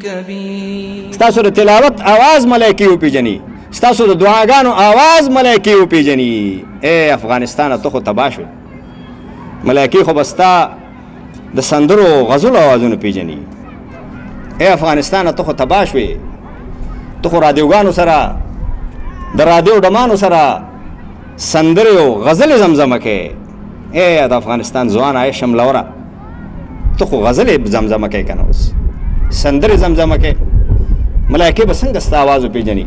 كبير. ستاسو د تلاوت आवाज ملائکې وپیژني، ستاسو د دعاګانو आवाज ملائکې وپیژني. اے افغانستان ته خو تباه شو، ملائکې خو بستا د سندرو غزلو आवाजونه پیژني. اے افغانستان ته خو تباه شوې، ته خو رادیوګانو سره د رادیو ډمانو سره سندرې او غزلې زمزمه کوي. اے د افغانستان ځوان آی شملوره، ته خو غزلې زمزمه کوي که نه، اوس سندرې زمزمه کوي. ملائکې به څنګه ستا آواز وپېژني؟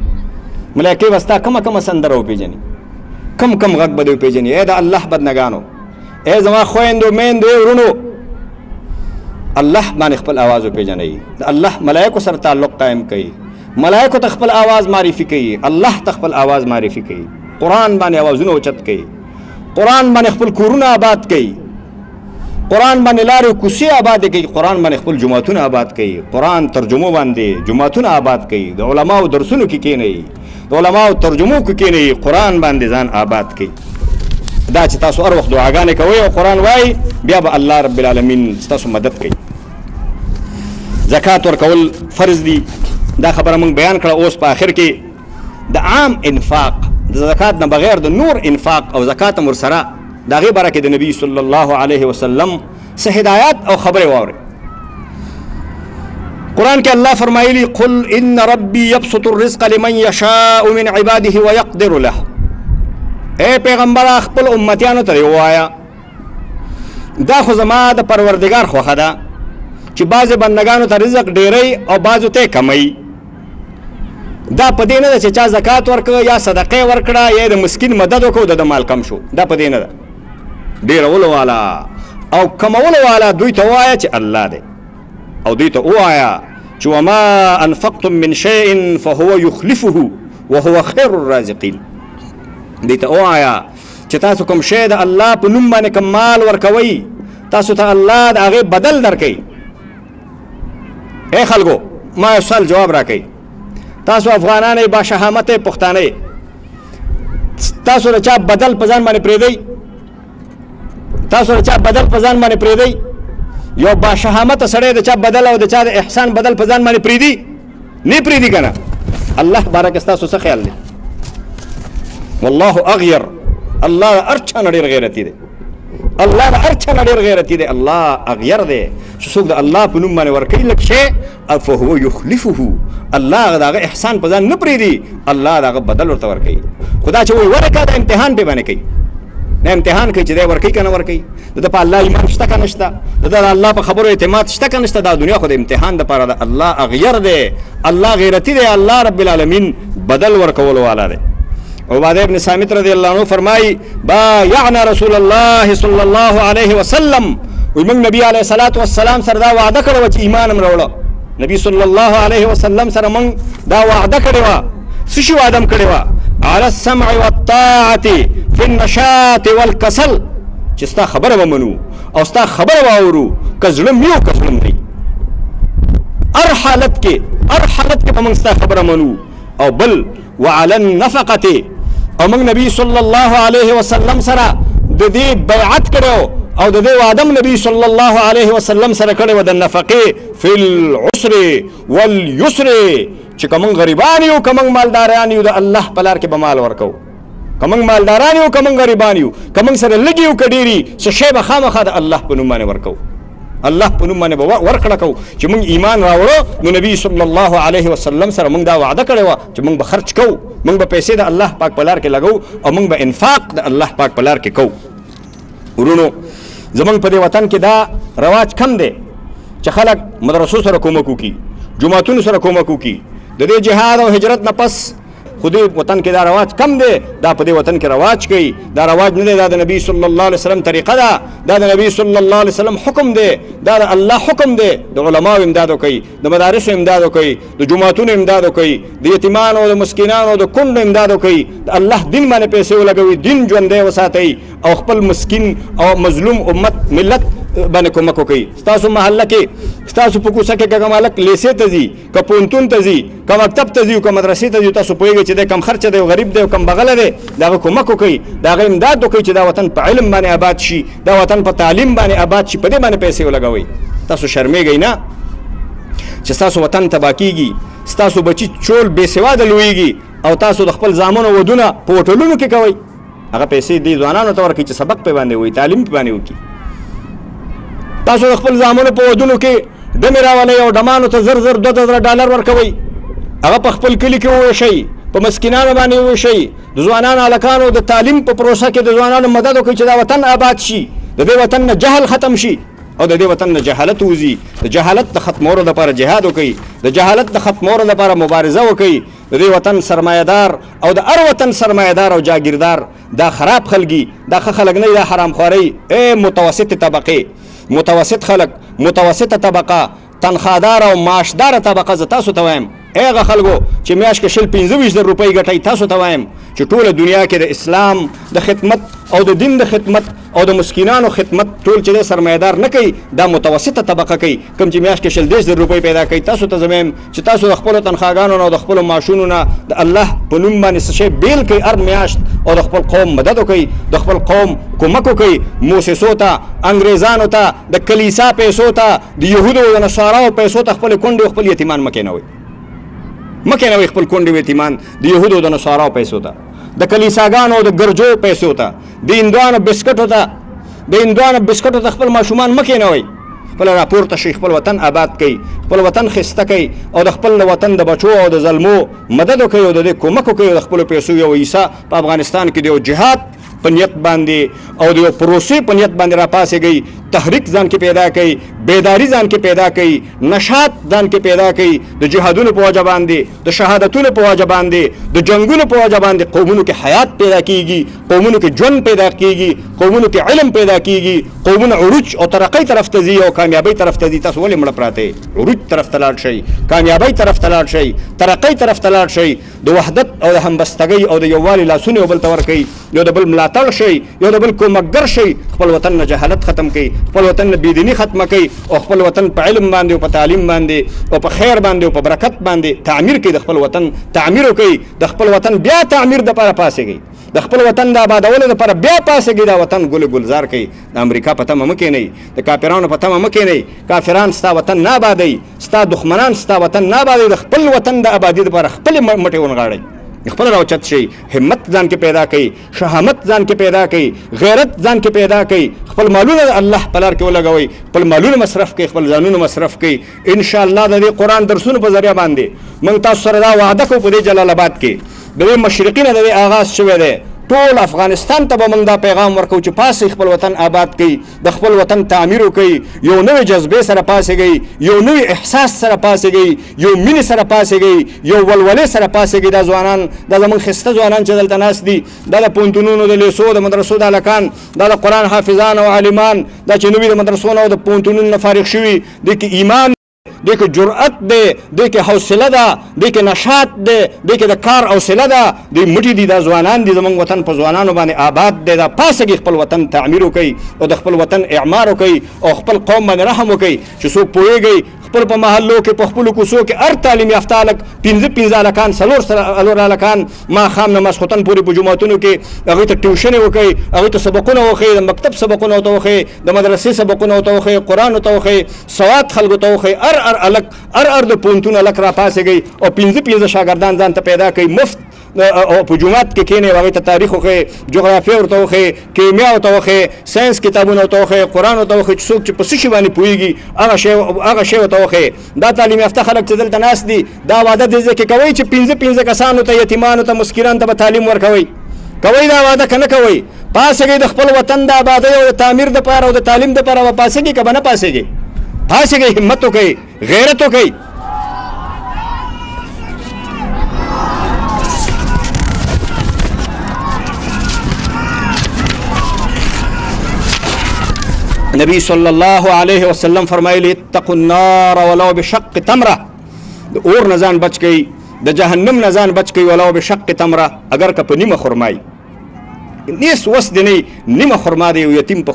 ملائکې به ستا کومه سندره وپېژني؟ کم غږ به دې وپېژني؟ اے د الله بدنګانو، اے زما خویندو میندو ورونو، الله باندې خپل آواز وپېژنئ. د الله ملائکو سره تعلق قائم کوي، ملائکو ته خپل آواز معرفي کوي، الله ته خپل آواز معرفي کوي. قرآن باندې آوازونه اوچت کوي، قرآن باندې خپل کورونه آباد کوي، قرآن باندې لارې کوڅې آباد کوي، قرآن باندې خپل جوماتونه آباد کوي، قرآن ترجمو باندې جوماتونه آباد کوي، د علماو درسونو کې کېنئ، د علماو ترجمو کې کېنئ، قرآن باندې ځان آباد کوي. دا چې تاسو هر وخت دعاګانې کوئ او قرآن وایي، بیا به الله رب العالمین ستاسو مدد کوي. زکات ورکول فرض دي، دا خبره موږ بیان کړه. اوس په آخر کې د عام انفاق، د زکات نه بغیر د نور انفاق او زکات هم ورسره، د هغې باره کې د نبي صلی الله علیه وسلم څه هدایات او خبرې واورئ. قرآن کې الله فرمایلي قل ان ربي يبسط الرزق لمن يشاء من عباده ويقدر له. اے پیغمبره خپل امتیانو ته ووایه دا خو زما د پروردګار خوښه ده چې بعضې بندګانو ته رزق ډېری او بعضو ته کمی. دا په دې نه ده چې چا زکات ورکړه یا صدقې ورکړه یا د مسکین مدد وکړو د مال کم شو، دا په دې نه ده. ډېرولو والا او کمولو والا دوی ته ووایه چې الله دی، او دوی ته ووایه چې وما انفقتم من شیء فهو یخلفه وهو خیر الرازقین. دوی ته ووایه چې تاسو کوم شی د الله په نوم باندې کوم مال ورکوئ، تاسو ته الله د هغې بدل درکوي. اے خلکو ما یو سوال جواب راکوئ، تاسو افغانان با شهامت پښتانه، تاسو د چا بدل په ځان باندې پرېږدئ؟ تاسو د چا بدل په ځان باندې پرېږدئ؟ یو با شهامت سړی د چا بدل او د چا د احسان بدل په ځان باندې پرېږدي؟ نه پرېږدي که نه؟ الله باره کې ستاسو څه خیال دی؟ والله اغیر، الله د هر چا نه ډېر غیرتي دی، الله د هر چا نه ډېر غیرتي دی. الله اغیر دی چې څوک د الله په نوم باندې ورکوي لږ شی فهو یخلفه، الله د هغه احسان په ځان نه پرېږدي، الله د هغه بدل ورته ورکوي. خو دا چې وایي ورکړه د امتحان پې باندې کوي، دا امتحان کوي چې دی ورکوي که نه ورکوي، د ده په الله ایمان شته که نشته، د ده د الله په خبرو اعتماد شته که نشته. دا دنیا خو د امتحان دپاره ده. الله اغیر دی، الله غیرتي دی، الله رب العالمین بدل ورکولو والا دی. عباده ابن صامت رضی الله عنه فرمایي بایعنا رسول الله صلی الله علیه وسلم، وایي موږ نبي علیه الصلاة والسلام سره دا وعده کړې وه چې ایمان هم راوړه. نبي صلی الله علیه وسلم سره موږ دا وعده کړې وه. څه شي وعده هم کړې وه؟ على السمع والطاعة في النشاط والکسل، چې ستا خبره به منو او ستا خبره به اورو، که زړه مې او که زړه مې. هر حالت کې به موږ ستا خبره منو. او بل وعلى النفقة، او موږ نبی صلی الله علیه وسلم سره د دې بیعت کړو او د دې وعده نبی صلی الله علیه وسلم سره کړی و د نفقې فی العسر والیسر، چې که موږ غریبان یو که موږ مالداران یو، د الله په لار کې به مال ورکو. که موږ مالداران یو که موږ غریبان یو، که موږ سره لږ یو که ډېري، څه شی به خامخا د الله په نوم باندې ورکو، الله په نوم باندې به ورکړه کوو. چې موږ ایمان راوړو نو نبی صلی الله علیه وسلم سره موږ دا وعده کړې وه چې موږ به خرچ کوو، موږ به پیسې د الله پاک په لار کې لګو او موږ به انفاق د الله پاک په لار کې کوو. ورونو زمونږ په دې وطن کې دا رواج کم دی چې خلک مدرسو سره کومک وکړي، جوماتونو سره کومک وکړي. د دې جهاد او هجرت نه پس خو دې وطن کې دا رواج کم دی، دا په دې وطن کې رواج کوي. دا رواج نه دی، دا د نبی صلی الله علیه وسلم طریقه ده، دا د نبی صلی الله علیه وسلم حکم دی، دا د الله حکم دی. د علماو امداد وکړي، د مدارسو امداد وکړي، د جوماتونو امداد وکړي، د یتیمانو او د مسکینانو د کونډو امداد وکړي، د الله دین باندې پیسې ولګوي، دین ژوندی وساتئ او خپل مسکین او مظلوم امت ملت باندې کومک وکړي. ستاسو محله کې، ستاسو په کوڅه کې که کوم هلک لیسې ته ځي، که پوهنتون ته ځي، که مکتب ته ځي او که مدرسې ته ځي، تاسو پوهېږئ چې دی کم خرچه دی او غریب دی او کم بغله دی، د هغه کومک وکړئ، د هغه امداد وکړئ چې دا وطن په علم باندې آباد شي، دا وطن په تعلیم باندې آباد شي. په دې باندې پیسې ولګوئ. تاسو شرمېږئ نه؟ چې ستاسو وطن تباه کېږي، ستاسو بچي چول بې سواده لویږي او تاسو د خپل زامنو ودونه په هوټلونو کې کوئ، هغه پیسې دې ځوانانو ته ورکړئ چې سبق پې باندې ووایي، تعلیم پې باندې وکړي. تاسو د خپل زامنو په ودونو کې ډمې راولئ او ډمانو ته زر زر $2,000 ورکوئ، هغه په خپل کلي کې وویشئ، په مسکینانو باندې وویشئ. د ځوانانو هلکانو د تعلیم په پروسه کې د ځوانانو مدد وکړئ چې دا وطن آباد شي، د دې وطن نه جهل ختم شي او د دې وطن نه جهالت وځي. د جهالت د ختمولو لپاره جهاد وکړئ، د جهالت د ختمولو لپاره مبارزه وکړئ. د دې وطن سرمایه‌دار او د هر وطن سرمایه‌دار او جاګیردار دا خراب خلګي، دا ښه خلک نه دي، دا حرام خوارۍ. متوسط طبقې، متوسط خلک، متوسطه طبقه، تنخوادار او معاشداره طبقه زه تاسو ته وایم هغه خلکو چې میاشت کې 25,000 روپۍ ګټئ، تاسو ته وایم چې ټوله دنیا کې د اسلام د خدمت او د دین د خدمت او د مسکینانو خدمت ټول چې د سرمایه‌دار نه کوي، دا متوسطه طبقه کوي. کوم چې میاشت کې 30,000 روپۍ پیدا کوي، تاسو ته زه وایم چې تاسو د خپلو تنخواګانو نه او د خپلو معاشونو نه د الله په نوم باندې څه شی بیل کوئ هر میاشت او د خپل قوم مدد وکړئ، د خپل قوم کومک وکړئ. موسسو ته، انګریزانو ته، د کلیسا پیسو ته، د یهودو او د نصاراو پیسو ته خپلې کونډې او خپل یتیمان مه کېنوئ، مه کېنوئ خپل کونډې او یتیمان د یهودو او د نصاراو پیسو ته، د کلیساګانو او د ګرجو پیسو ته، د هندوانو بسکټو ته، د هندوانو بسکټو ته خپل ماشومان مه کېنوئ. خپل راپورته شئ، خپل وطن آباد کړئ، خپل وطن ښایسته کړئ او د خپل وطن د بچو او د زلمو مدد وکړئ او د دې کومک وکړئ او د خپلو پیسو یو حصه په افغانستان کې د یو جهاد په نیت باندې او د یو پروسې په نیت باندې راپاڅېږئ. تحریک ځان کې پیدا کړئ، بیداری ځان کې پیدا کړئ، نشاط ځان کې پیدا کړئ. د جهادونو په وجه باندې، د شهادتونو په وجه باندې، د جنګونو په وجه باندې قومونو کې حیات پیدا کېږي، قومونو کې ژوند پیدا کېږي، قومونو کې علم پیدا کېږي، قومونه عروج او ترقۍ طرف ته ځي او کامیابۍ طرف ته ځي. تاسو ولې مړه پراته یئ؟ عروج طرف ته لاړ شئ، کامیابۍ طرف ته لاړ شئ، ترقۍ طرف ته لاړ شئ. د وحدت او د همبستګۍ او د یووالي لاسونه یو بل ته ورکئ، یو د بل ملاتړ شئ، یو د بل کومکګر شئ. خپل وطن نه جهالت ختم کړئ، خپل وطن نه بېدیني ختمه کړئ او خپل وطن په علم باندې او په تعلیم باندې او په خیر باندې او په برکت باندې تعمیر کړئ. د خپل وطن تعمیر وکړئ، د خپل وطن بیا تعمیر دپاره پاڅېږئ، د خپل وطن د آبادولو لپاره بیا پاڅېږئ. دا وطن ګل ګلزار کړئ، د امریکا په تمه مه کښېنئ، د کافرانو په تمه مه کښېنئ. کافران ستا وطن نه آبادوي، ستا دښمنان ستا وطن نه آبادوي. د خپل وطن د آبادي لپاره خپلې مټې ونغاړئ، خپل راوچت شئ، همت ځان کې پیدا کړئ، شهامت ځان کې پیدا کړئ، غیرت ځان کې پیدا کړئ. خپل مالونه د الله په لار کې ولګوئ، خپل مالونه مصرف کړئ، خپل ځانونه مصرف کړئ. انشاءالله د دې قرآن درسونو په ذریعه باندې موږ تاسو سره دا وعده کوو په دې جلال آباد کې د دې مشرقي نه د دې آغاز شوی دی. ټول افغانستان ته به موږ دا پیغام ورکوو چې پاسئ، خپل وطن آباد کړئ، د خپل وطن تعمیر وکړئ، یو نوې جذبې سره پاڅېږئ، یو نوې احساس سره پاڅېږئ، یو مینې سره پاڅېږئ، یو ولولې سره پاڅېږئ. دا ځوانان، دا زموږ ښایسته ځوانان چې دلته ناست دي، دا د پوهنتونونو د لیسو د مدرسو د هلکان، دا د قرآن حافظان او عالمان، دا چې نوي د مدرسو نه او د پوهنتونونو نه فارغ شوي، دې کې ایمان، دې کې جرأت دی، دې کې حوصله ده، دې کې نشاط دی، دې کې د کار حوصله ده. دې مټي دي، دا ځوانان دي، زموږ وطن په ځوانانو باندې آباد دی. دا پاڅېږي، خپل وطن تعمیر وکړئ او د خپل وطن اعمار وکړئ او خپل قوم باندې رحم وکړئ چې څوک پوهېږئ خپل په محلو کې، په خپلو کوڅو کې هر تعلیم یافته هلک، 5 هلکان، 4 هلکان ماښام نه ماسخوتن پورې په جوماتونو کې هغوی ته ټیوشنې وکړئ، هغوی ته سبقونه وښیئ، د مکتب سبقونه ورته وښیئ، د مدرسې سبقونه ورته وښیئ، قرآن ورته وښیئ، سواد خلکو ته وښیئ. هر هلک، هر د پوهنتون هلک راپاڅېږئ او 5 شاګردان ځان ته پیدا کړئ. مفت او په جومات کې کښېنئ، هغوی ته تاریخ وښیئ، جغرافیه ورته وښیئ، کیمیا ورته وښیئ، ساینس کتابونه ورته وښیئ، قرآن ورته وښیئ چې څوک چې په څه شي باندې پوهېږي هغه شی ورته وښیئ. دا تعلیم یافته خلک چې دلته ناست دي، دا وعده دې ځای کې کوئ چې 5 کسانو ته، یتیمانو ته، مسکینانو ته به تعلیم ورکوئ. کوئ دا وعده که نه کوئ؟ پاڅېږئ د خپل وطن د آبادۍ او د تعمیر دپاره او د تعلیم دپاره به پاڅېږئ که به نه پاڅېږئ؟ پاڅېږئ، همت وکئ، غیرت وکئ. نبی صلی الله علیه وسلم فرمایلی اتقوا النار ولو بشق تمره، د اور نه ځان بچ کئ، د جهنم نه ځان بچ کئ ولو بشق تمره، اگر که په نیمه خرمای. نیس وس دی نه، نیمه خرما د یو یتیم په